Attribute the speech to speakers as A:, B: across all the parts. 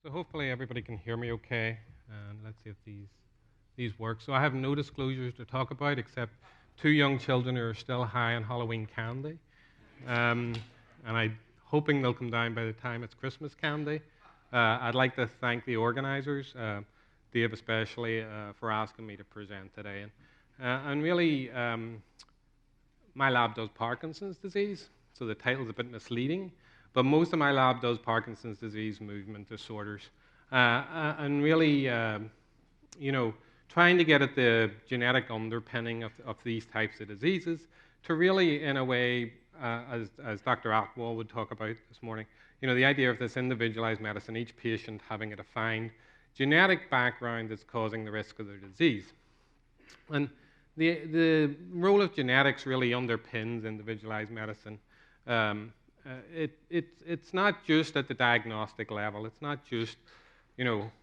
A: So hopefully everybody can hear me okay, and let's see if these work. So I have no disclosures to talk about except two young children who are still high on Halloween candy, um, and I'm hoping they'll come down by the time it's Christmas candy. I'd like to thank the organizers, Dave especially, for asking me to present today. And really, my lab does Parkinson's disease, so the title's a bit misleading, but most of my lab does Parkinson's disease movement disorders. And really, you know, trying to get at the genetic underpinning of these types of diseases to really, in a way, as Dr. Atwell would talk about this morning, the idea of this individualized medicine, each patient having a defined genetic background that's causing the risk of their disease. And the role of genetics really underpins individualized medicine. It's not just at the diagnostic level. It's not just,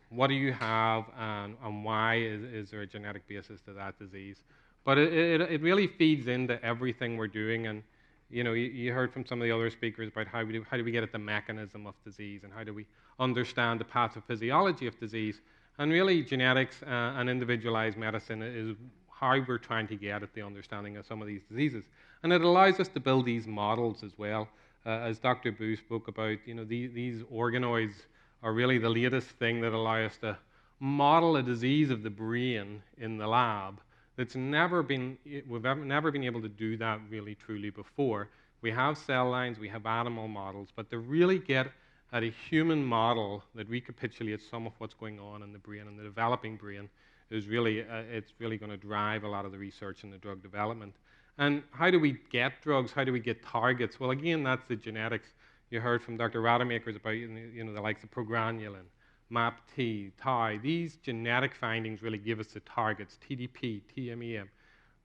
A: what do you have and why is there a genetic basis to that disease. But it really feeds into everything we're doing. And, you heard from some of the other speakers about how do we get at the mechanism of disease and how do we understand the pathophysiology of disease. And really, genetics and individualized medicine is how we're trying to get at the understanding of some of these diseases. And it allows us to build these models as well. As Dr. Boo spoke about, these organoids are really the latest thing that allow us to model a disease of the brain in the lab we've never been able to do that really truly before. We have cell lines, we have animal models, but to really get at a human model that recapitulates some of what's going on in the brain and the developing brain is really, it's really going to drive a lot of the research and the drug development. And how do we get drugs? How do we get targets? Well, again, that's the genetics. You heard from Dr. Rademakers about, the likes of progranulin, MAPT, tau. These genetic findings really give us the targets, TDP, TMEM.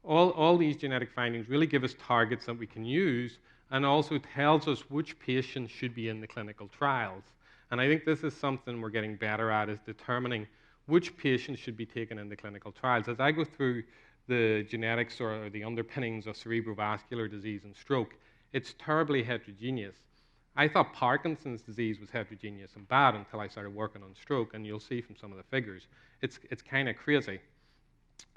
A: All these genetic findings really give us targets that we can use and also tells us which patients should be in the clinical trials. And I think this is something we're getting better at, is determining which patients should be taken into clinical trials. As I go through the genetics or the underpinnings of cerebrovascular disease and stroke, it's terribly heterogeneous. I thought Parkinson's disease was heterogeneous and bad until I started working on stroke, and you'll see from some of the figures, it's kind of crazy.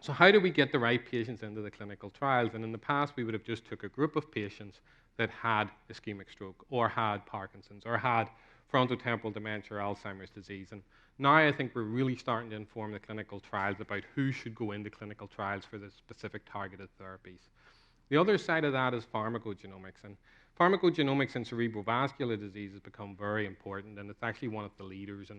A: So how do we get the right patients into the clinical trials? And in the past, we would have just took a group of patients that had ischemic stroke or had Parkinson's or had frontotemporal dementia or Alzheimer's disease. And now I think we're really starting to inform the clinical trials about who should go into clinical trials for the specific targeted therapies. The other side of that is pharmacogenomics. And pharmacogenomics in cerebrovascular disease has become very important, and it's actually one of the leaders in